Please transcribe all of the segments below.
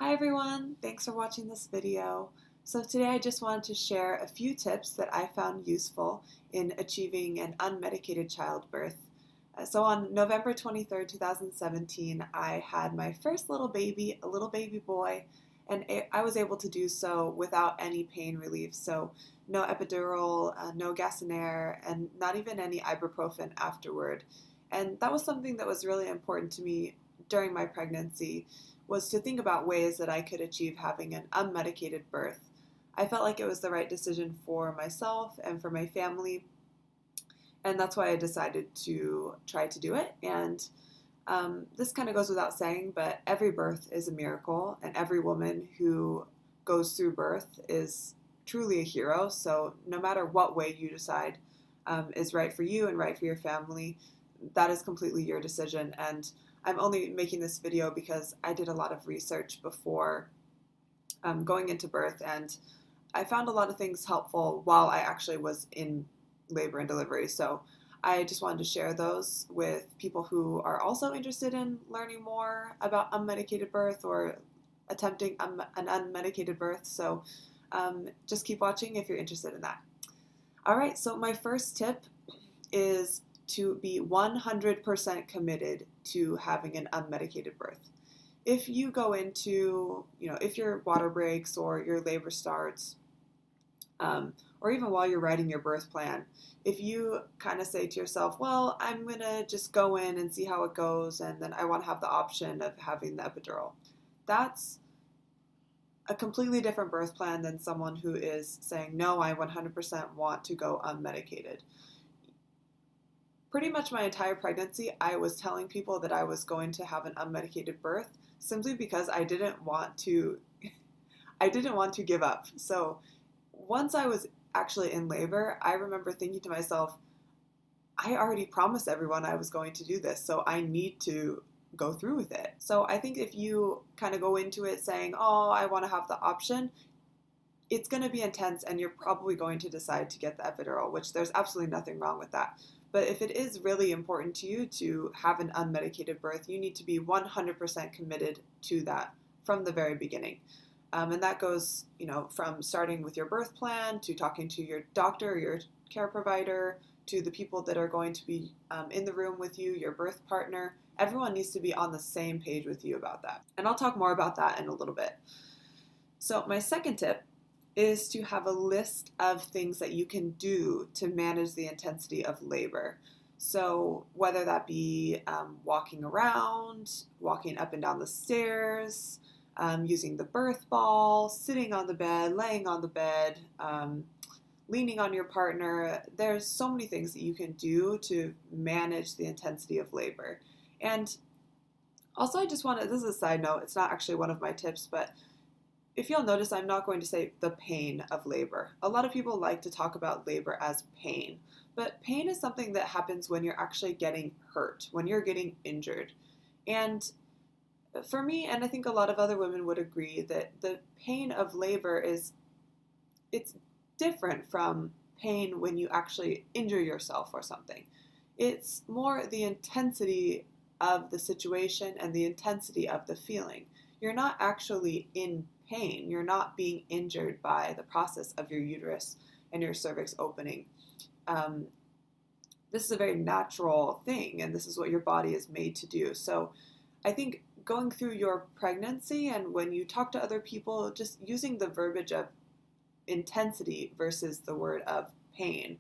Hi everyone, thanks for watching this video. So today I just wanted to share a few tips that I found useful in achieving an unmedicated childbirth. So on November 23rd, 2017, I had my first little baby, a little baby boy, and I was able to do so without any pain relief. So no epidural, no gas and air, and not even any ibuprofen afterward. And that was something that was really important to me during my pregnancy, was to think about ways that I could achieve having an unmedicated birth. I felt like it was the right decision for myself and for my family, and that's why I decided to try to do it. And this kind of goes without saying, but every birth is a miracle, and every woman who goes through birth is truly a hero. So no matter what way you decide is right for you and right for your family, that is completely your decision. And I'm only making this video because I did a lot of research before going into birth, and I found a lot of things helpful while I actually was in labor and delivery. So I just wanted to share those with people who are also interested in learning more about unmedicated birth or attempting an unmedicated birth. So just keep watching if you're interested in that. All right, so my first tip is to be 100% committed to having an unmedicated birth. If you go into, if your water breaks or your labor starts, or even while you're writing your birth plan, if you kind of say to yourself, well, I'm going to just go in and see how it goes, and then I want to have the option of having the epidural, that's a completely different birth plan than someone who is saying, no, I 100% want to go unmedicated. Pretty much my entire pregnancy, I was telling people that I was going to have an unmedicated birth simply because I didn't want to give up. So once I was actually in labor, I remember thinking to myself, I already promised everyone I was going to do this, so I need to go through with it. So I think if you kind of go into it saying, oh, I want to have the option, it's going to be intense, and you're probably going to decide to get the epidural, which there's absolutely nothing wrong with that. But if it is really important to you to have an unmedicated birth, you need to be 100% committed to that from the very beginning. And that goes, from starting with your birth plan to talking to your doctor or your care provider, to the people that are going to be in the room with you, your birth partner. Everyone needs to be on the same page with you about that. And I'll talk more about that in a little bit. So my second tip is to have a list of things that you can do to manage the intensity of labor. So whether that be walking around, walking up and down the stairs, using the birth ball, sitting on the bed, laying on the bed, leaning on your partner. There's so many things that you can do to manage the intensity of labor. And also this is a side note, it's not actually one of my tips, but if you'll notice, I'm not going to say the pain of labor. A lot of people like to talk about labor as pain, but pain is something that happens when you're actually getting hurt, when you're getting injured. And for me, and I think a lot of other women would agree, that the pain of labor it's different from pain when you actually injure yourself or something. It's more the intensity of the situation and the intensity of the feeling. You're not actually in pain. You're not being injured by the process of your uterus and your cervix opening. This is a very natural thing, and this is what your body is made to do. So I think going through your pregnancy, and when you talk to other people, just using the verbiage of intensity versus the word of pain,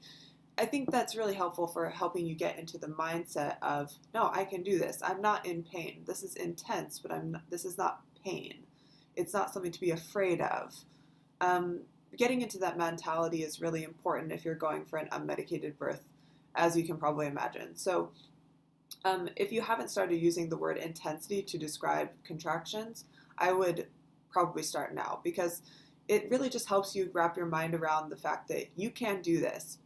I think that's really helpful for helping you get into the mindset of, no, I can do this. I'm not in pain. This is intense, but this is not pain. It's not something to be afraid of. Getting into that mentality is really important if you're going for an unmedicated birth, as you can probably imagine. So if you haven't started using the word intensity to describe contractions, I would probably start now, because it really just helps you wrap your mind around the fact that you can do this.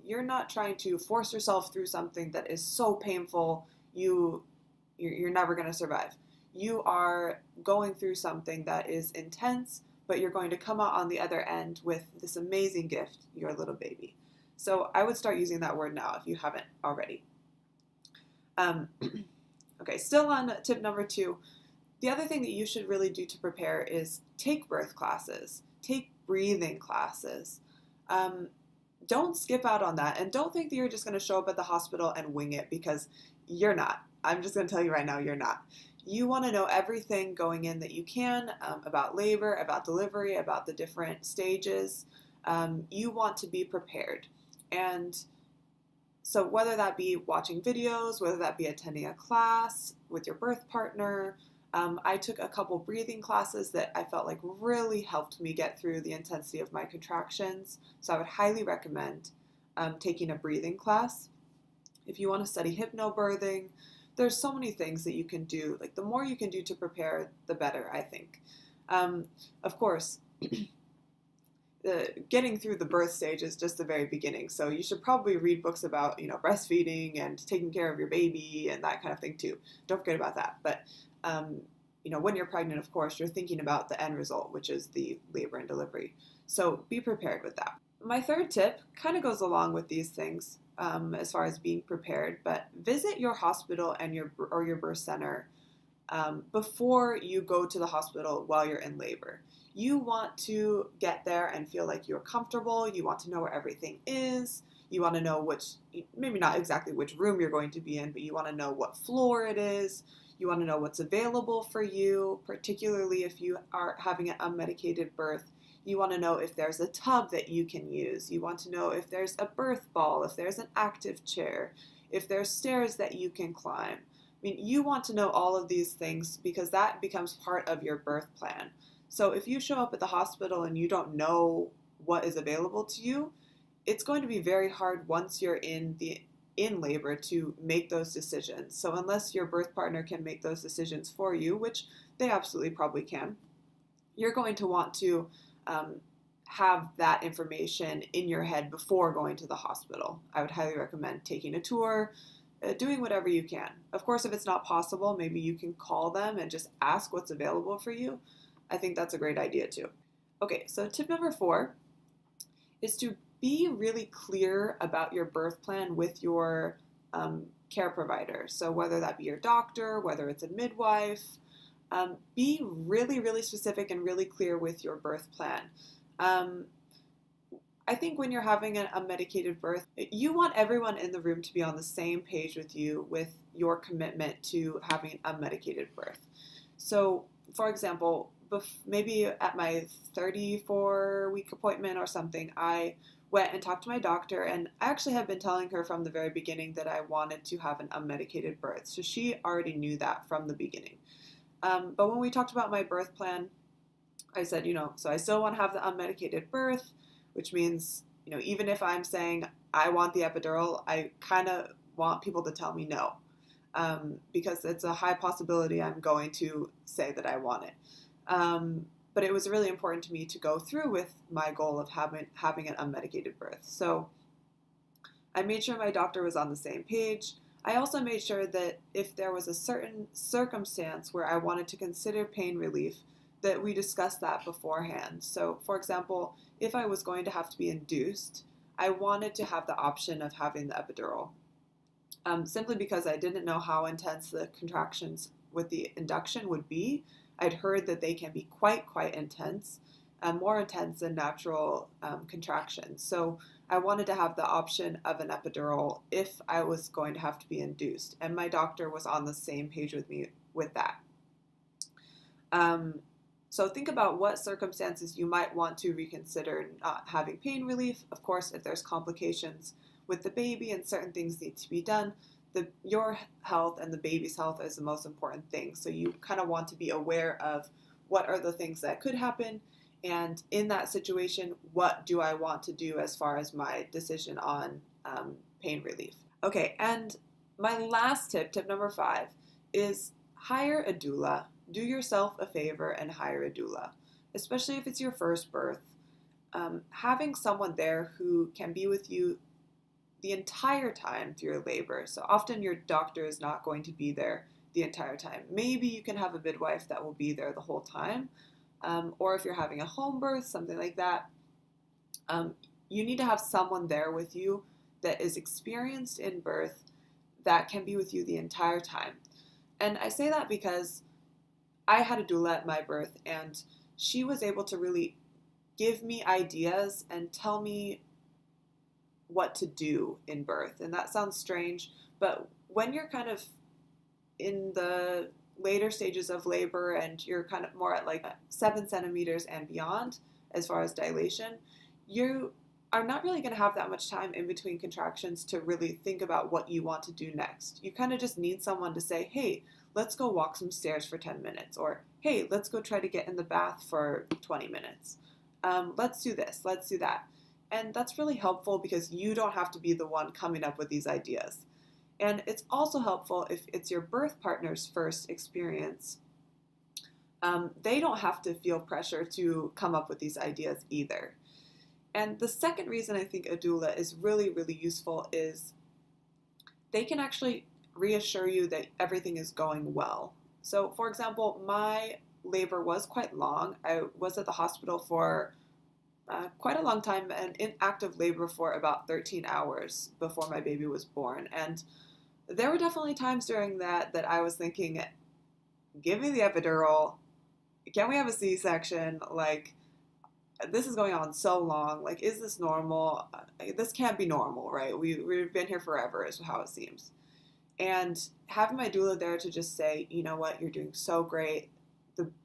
You're not trying to force yourself through something that is so painful you're never going to survive. You are going through something that is intense, but you're going to come out on the other end with this amazing gift, your little baby. So I would start using that word now if you haven't already. Okay, still on tip number 2. The other thing that you should really do to prepare is take birth classes, take breathing classes. Don't skip out on that, and don't think that you're just going to show up at the hospital and wing it, because you're not. I'm just going to tell you right now, you're not. You want to know everything going in that you can about labor, about delivery, about the different stages. You want to be prepared. And so whether that be watching videos, whether that be attending a class with your birth partner, I took a couple breathing classes that I felt like really helped me get through the intensity of my contractions. So I would highly recommend taking a breathing class. If you want to study hypnobirthing, there's so many things that you can do. Like, the more you can do to prepare, the better, I think. Of course, getting through the birth stage is just the very beginning. So you should probably read books about, breastfeeding and taking care of your baby and that kind of thing too. Don't forget about that. But when you're pregnant, of course, you're thinking about the end result, which is the labor and delivery. So be prepared with that. My third tip kind of goes along with these things as far as being prepared, but visit your hospital and your birth center before you go to the hospital while you're in labor. You want to get there and feel like you're comfortable. You want to know where everything is. You want to know maybe not exactly which room you're going to be in, but you want to know what floor it is. You want to know what's available for you, particularly if you are having an unmedicated birth. You want to know if there's a tub that you can use. You want to know if there's a birth ball, if there's an active chair, if there's stairs that you can climb. You want to know all of these things because that becomes part of your birth plan. So if you show up at the hospital and you don't know what is available to you, it's going to be very hard once you're in labor to make those decisions. So unless your birth partner can make those decisions for you, which they absolutely probably can, you're going to want to have that information in your head before going to the hospital. I would highly recommend taking a tour, doing whatever you can. Of course, if it's not possible, maybe you can call them and just ask what's available for you. I think that's a great idea too. Okay, so tip number 4 is to be really clear about your birth plan with your care provider. So whether that be your doctor, whether it's a midwife, be really, really specific and really clear with your birth plan. I think when you're having an unmedicated birth, you want everyone in the room to be on the same page with you with your commitment to having an unmedicated birth. So, for example, maybe at my 34-week appointment or something, I went and talked to my doctor, and I actually had been telling her from the very beginning that I wanted to have an unmedicated birth. So she already knew that from the beginning. But when we talked about my birth plan, I said, so I still want to have the unmedicated birth, which means, even if I'm saying I want the epidural, I kind of want people to tell me no, because it's a high possibility I'm going to say that I want it. But it was really important to me to go through with my goal of having an unmedicated birth. So I made sure my doctor was on the same page. I also made sure that if there was a certain circumstance where I wanted to consider pain relief, that we discussed that beforehand. So, for example, if I was going to have to be induced, I wanted to have the option of having the epidural, simply because I didn't know how intense the contractions with the induction would be. I'd heard that they can be quite intense, more intense than natural contractions. So I wanted to have the option of an epidural if I was going to have to be induced. And my doctor was on the same page with me with that. So think about what circumstances you might want to reconsider not having pain relief. Of course, if there's complications with the baby and certain things need to be done, your health and the baby's health is the most important thing. So you kind of want to be aware of what are the things that could happen, and in that situation, what do I want to do as far as my decision on pain relief. Okay, and my last tip number 5, is hire a doula. Do yourself a favor and hire a doula, especially if it's your first birth. Having someone there who can be with you the entire time through your labor. So often your doctor is not going to be there the entire time. Maybe you can have a midwife that will be there the whole time. Or if you're having a home birth, something like that, you need to have someone there with you that is experienced in birth that can be with you the entire time. And I say that because I had a doula at my birth, and she was able to really give me ideas and tell me what to do in birth. And that sounds strange, but when you're kind of in the later stages of labor and you're kind of more at like 7 centimeters and beyond as far as dilation, you are not really going to have that much time in between contractions to really think about what you want to do next. You kind of just need someone to say, hey, let's go walk some stairs for 10 minutes, or hey, let's go try to get in the bath for 20 minutes. Let's do this, let's do that. And that's really helpful because you don't have to be the one coming up with these ideas. And it's also helpful if it's your birth partner's first experience. They don't have to feel pressure to come up with these ideas either. And the second reason I think a doula is really, really useful is they can actually reassure you that everything is going well. So, for example, my labor was quite long. I was at the hospital for quite a long time and in active labor for about 13 hours before my baby was born. And there were definitely times during that I was thinking, give me the epidural. Can we have a C-section? Like, this is going on so long. Like, is this normal? This can't be normal, right? We've been here forever is how it seems. And having my doula there to just say, you know what, you're doing so great.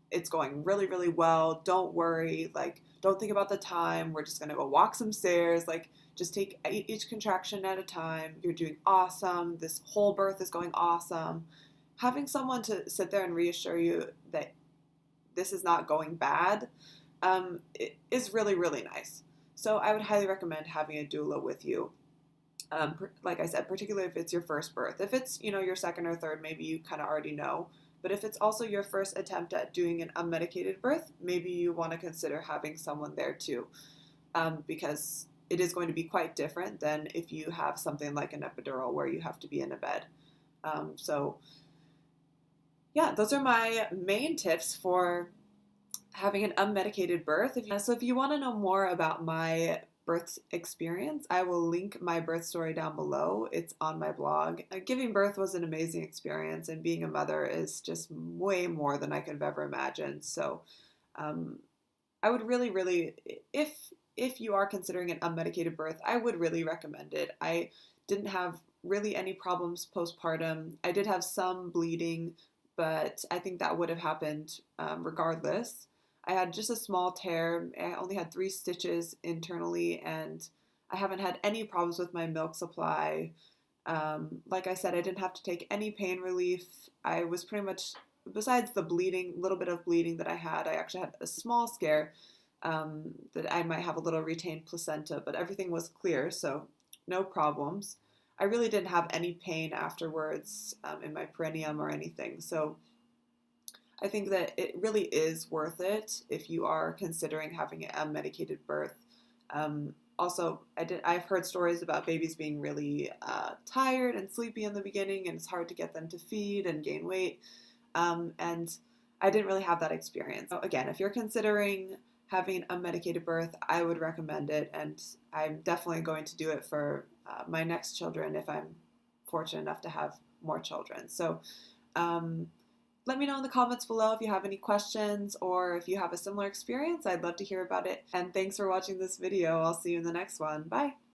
It's going really, really well. Don't worry. Like, don't think about the time. We're just going to go walk some stairs. Like, just take each contraction at a time. You're doing awesome. This whole birth is going awesome. Having someone to sit there and reassure you that this is not going bad it is really, really nice. So I would highly recommend having a doula with you. Like I said, particularly if it's your first birth. If it's, your second or third, maybe you kind of already know. But if it's also your first attempt at doing an unmedicated birth, maybe you want to consider having someone there too, because it is going to be quite different than if you have something like an epidural where you have to be in a bed. So yeah, those are my main tips for having an unmedicated birth. So if you want to know more about my birth experience, I will link my birth story down below. It's on my blog. Giving birth was an amazing experience, and being a mother is just way more than I could have ever imagined. So I would really, really, if you are considering an unmedicated birth, I would really recommend it. I didn't have really any problems postpartum. I did have some bleeding, but I think that would have happened regardless. I had just a small tear. I only had 3 stitches internally, and I haven't had any problems with my milk supply. Like I said, I didn't have to take any pain relief. I was pretty much, besides the bleeding, little bit of bleeding that I had, I actually had a small scare that I might have a little retained placenta, but everything was clear, so no problems. I really didn't have any pain afterwards in my perineum or anything, so I think that it really is worth it if you are considering having an unmedicated birth. Also, I've heard stories about babies being really tired and sleepy in the beginning, and it's hard to get them to feed and gain weight. And I didn't really have that experience. So again, if you're considering having an unmedicated birth, I would recommend it, and I'm definitely going to do it for my next children if I'm fortunate enough to have more children. So let me know in the comments below if you have any questions or if you have a similar experience. I'd love to hear about it. And thanks for watching this video. I'll see you in the next one. Bye.